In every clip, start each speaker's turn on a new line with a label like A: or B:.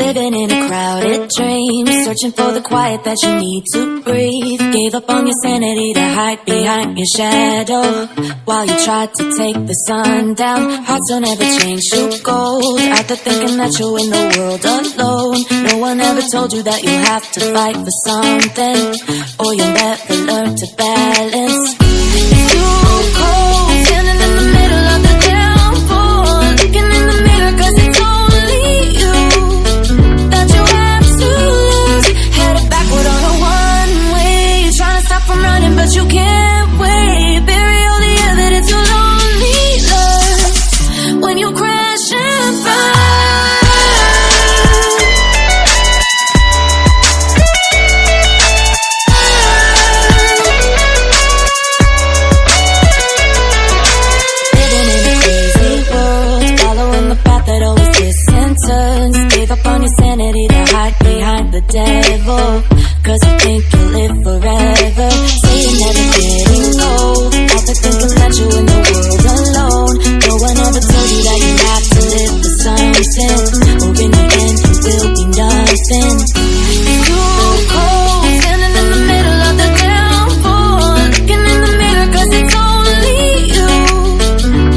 A: Living in a crowded dream, searching for the quiet that you need to breathe. Gave up on your sanity to hide behind your shadow, while you tried to take the sun down. Hearts don't ever change to gold, out there thinking that you're in the world alone. No one ever told you that you'll have to fight for something, or you'll never learn to balance. It's too cold, standing in the middle of the downpour, looking in the mirror 'cause it's only you that you have to lose. Headed backward on a one-way, trying to stop from running but you can't wait. Bury all the evidence you'll only learn when you crash and burn. Gave up on your sanity to hide behind the devil, 'cause you think you'll live forever. Say you're never getting old, out there thinking that you're in the world alone. No one ever told you that you have to live for something, or in the end you will be nothing. It's too cold, standing in the middle of the downpour, looking in the mirror 'cause it's only you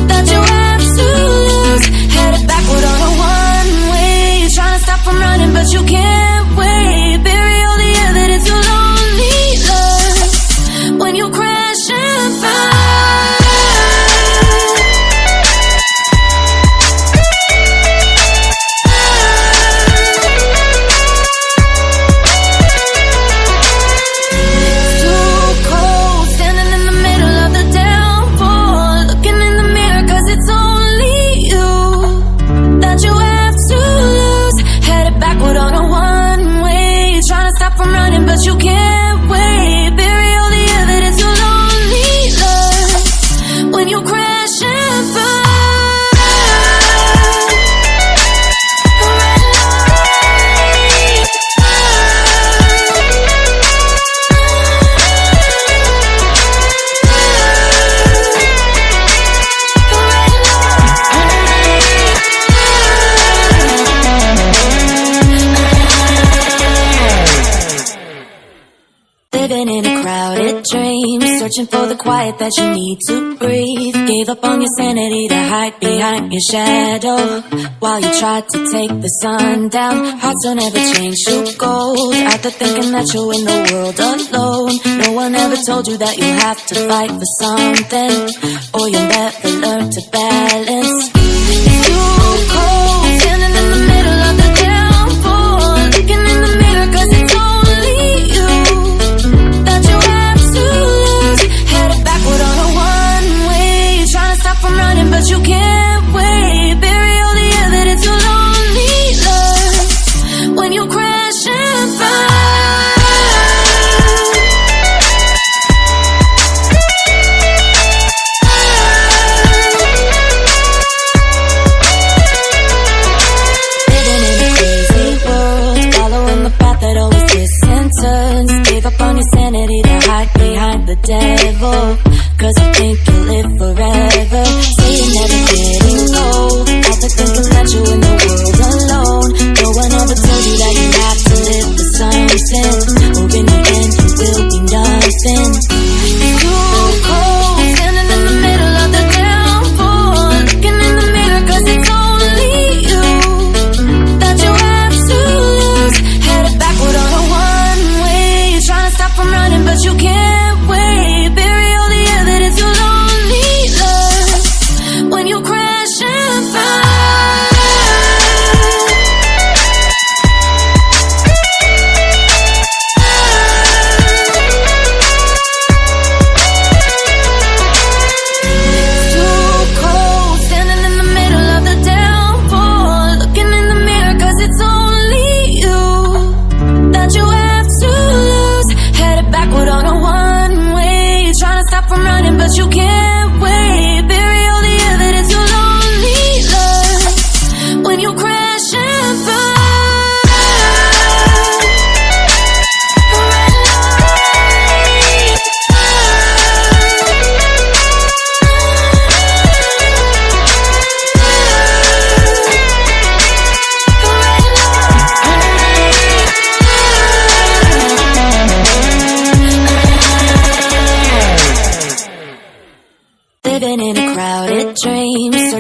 A: that you have to lose. Headed backward on a one-way, trying to stop from running but you can't wait. Bury all the evidence you'll only learn when you crash and burn. It's too cold, standing in the middle of the downpour, looking in the mirror 'cause it's only you that you have to lose. Headed backward on a one-way, trying to stop from running but you can't wait. Bury all the evidence you'll only learn when you crash and burn. Living in a crowded dream, searching for the quiet that you need to breathe. Gave up on your sanity to hide behind your shadow, while you tried to take the sun down. Hearts don't ever change to gold, out there thinking that you're in the world alone. No one ever told you that you'll have to fight for something, or you'll never learn to balance. It's too cold, standing in the middle of the downpour, looking in the mirror 'cause it's only you that you have to lose. Headed backward on a one-way, trying to stop from running but you can't wait. Bury all the evidence you'll only learn when you crash and burn. Living in a crazy world, following the path that always twists and turns. Gave up on your sanity to hide behind the devil, 'cause you think you'll live forever. Say you're never getting old, out there thinking that you're in the world alone. No one ever told you that you have to live for something, or in the end you will be nothing. It's too cold, standing in the middle of the downpour, looking in the mirror 'cause it's only you that you have to lose. Headed backward on a one-way, trying to stop from running but you can't wait. Bury all the evidence you'll only learn when you crash and burn.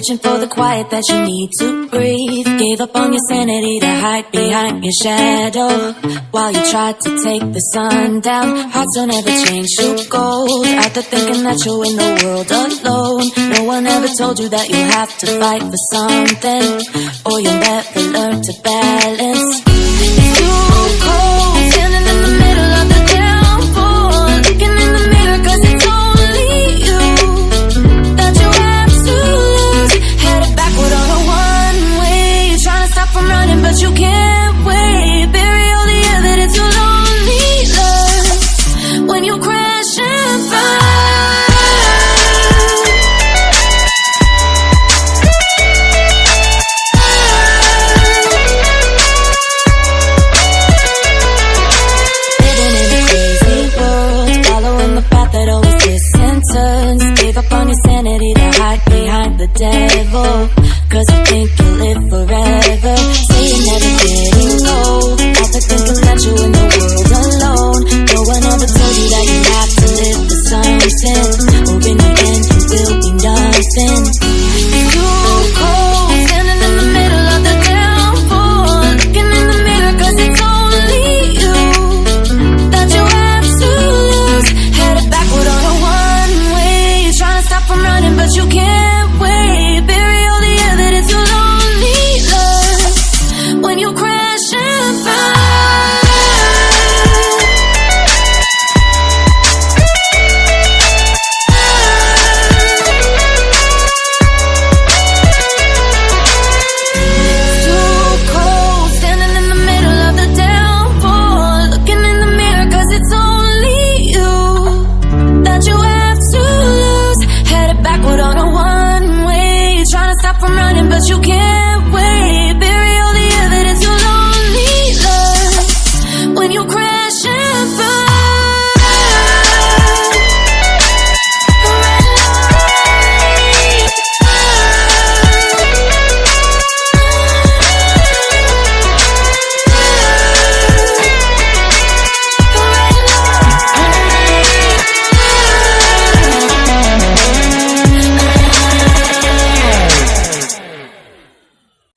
A: searching for the quiet that you need to breathe. Gave up on your sanity to hide behind your shadow while you tried to take the sun down. Hearts don't ever change to gold. Out there thinking that you're in the world alone. No one ever told you that you have to fight for something, or you'll never learn to balance. It's too cold, standing in the middle of the downpour, looking in the mirror 'cause it's only you that you have to lose. Headed backward on a one-way, you're trying to stop from running but you can't wait. Bury all the evidence you'll only learn when you crash and burn. Gave up on your sanity to hide behind the devil, 'cause you think you'll live forever. Say you're never getting old. Out there thinking that you're in the world alone. No one ever told you that you have to live for something, or in the end you will be nothing. It's too cold, standing in the middle of the downpour, looking in the mirror 'cause it's only you that you have to lose. Headed backward on a one-way, trying to stop from running but you can't wait. Bury all the evidence you'll only learn when you crash and burn. It's too cold, standing in the middle of the downpour, looking in the mirror 'cause it's only you that you have to lose. Headed backward on a one-way, trying to stop from running but you can't wait. Bury all the evidence you'll only learn when you crash and burn.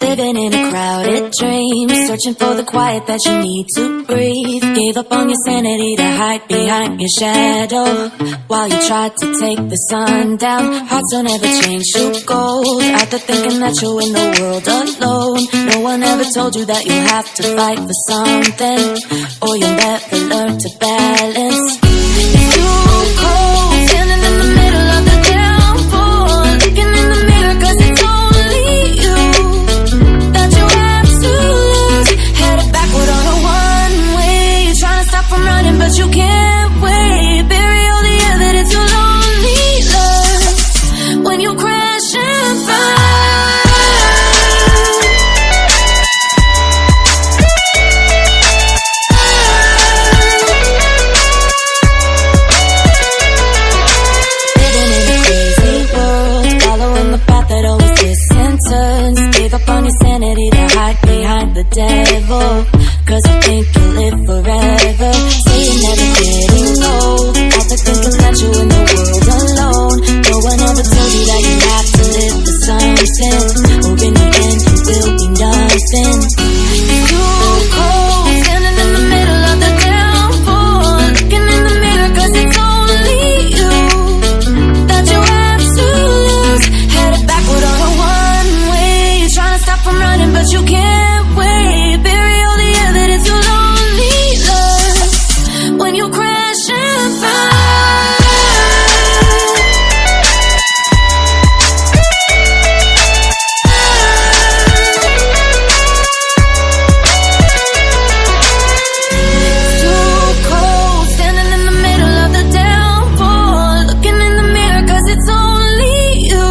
A: Living in a crowded dream, searching for the quiet that you need to breathe. Gave up on your sanity to hide behind your shadow while you tried to take the sun down. Hearts don't ever change to gold. Out there thinking that you're in the world alone. No one ever told you that you have to fight for something, or you'll never learn to balance. It's too cold, standing in the middle of the downpour, looking in the mirror 'cause it's only you that you have to lose. Headed backward on a one-way, you're trying to stop from running but you can't wait. Bury all the evidence you'll only learn when you crash and burn. Living in a crazy world, following the path that always twists and turns. Gave up on your sanity to hide behind the devil, 'cause you think you'll live forever. Say you're never getting old. Out there thinking that you're in the world alone. No one ever told you that you have to live for something, or in the end you will be nothing. It's too cold, standing in the middle of the downpour, looking in the mirror 'cause it's only you that you have to lose. Headed backward on a one-way, trying to stop from running but you can't wait. Bury all the evidence you'll only learn when you crash and burn. It's too cold, standing in the middle of the downpour, looking in the mirror 'cause it's only you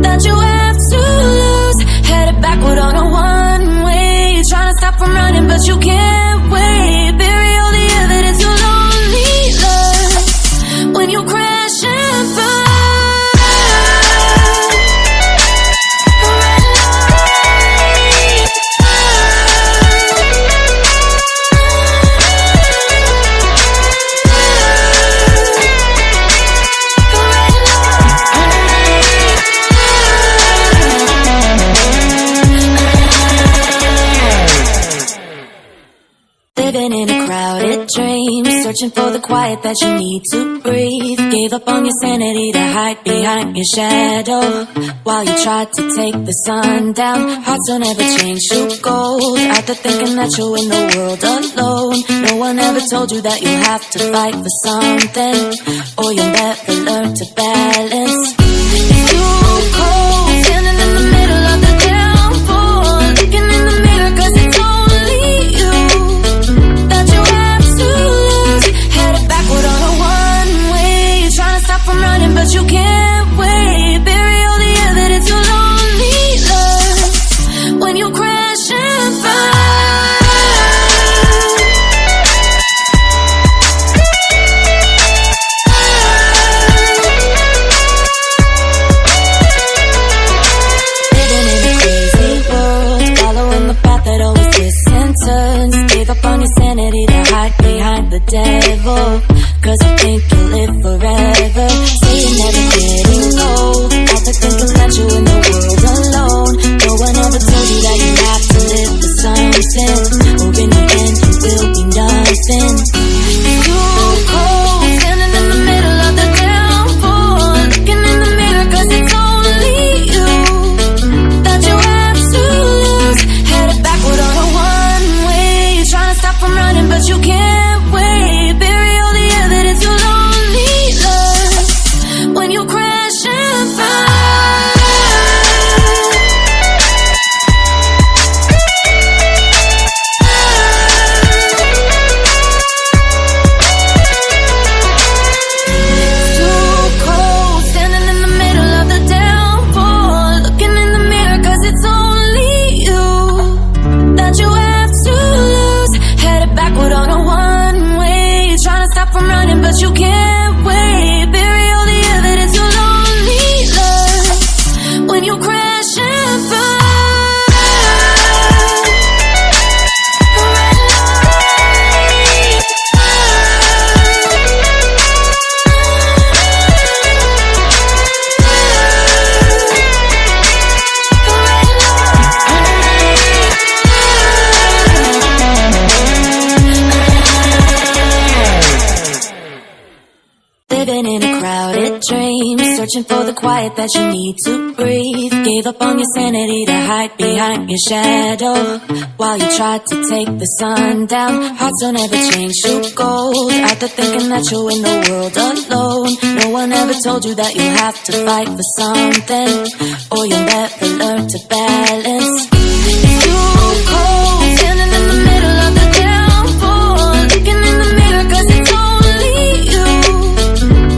A: that you have to lose. Headed backward on a one-way, trying to stop from running but you can't wait. Bury all the evidence you'll only learn when you crash and burn. crowded dream, searching for the quiet that you need to breathe. Gave up on your sanity to hide behind your shadow, while you tried to take the sun down. Hearts don't ever change to gold, out there thinking that you'll win the world alone. No one ever told you that you'll have to fight for something, or you'll never learn to balance. It's too cold, standing in the middle of the downpour, looking in the mirror 'cause it's only you that you have to lose. Headed backward on a one-way, you're trying to stop from running but you can't wait. Bury all the evidence you'll only learn when you crash and burn. Gave up on your sanity to hide behind the devil, 'cause you think you'll live forever. Say you're never getting old, out there thinking that you're in the world alone. No one ever told you that you have to live for something, or in the end you will be nothing. It's too cold, standing in the middle of the downpour, looking in the mirror 'cause it's only you that you have to lose. Headed backward on a one-way, trying to stop from running but you can't wait. Bury all the evidence you'll only learn when you crash and burn. It's too cold, standing in the middle of the downpour, looking in the mirror 'cause it's only you that you have to lose. Headed backward on a one-way, you're trying to stop from running but you can't wait. Bury all the evidence you'll only learn when you crash and burn. Living in a crowded dream, searching for the quiet that you need to breathe. Gave up on your sanity to hide behind your shadow, while you tried to take the sun down. Hearts don't ever change to gold, out there thinking that you'll win the world alone. No one ever told you that you have to fight for something, or you'll never learn to balance. It's too cold, standing in the middle of the downpour, looking in the mirror 'cause it's only you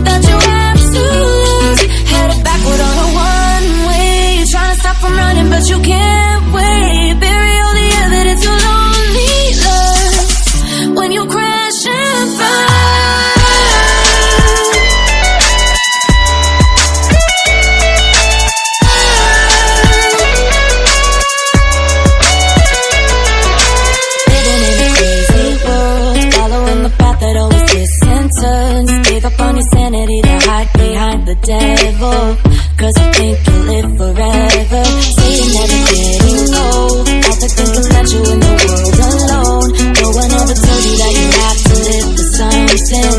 A: that you have to lose. Headed backward on a one-way, you're trying to stop from running but you can't wait. Bury all the evidence you'll only learn when you crash and burn. Living in a crazy world, following the path that always twists and turns. Gave up on your sanity to hide behind the devil, 'cause you think you'll live forever. Say you're never getting old, out there thinking that you're in the world alone. No one ever told you that you have to live for something,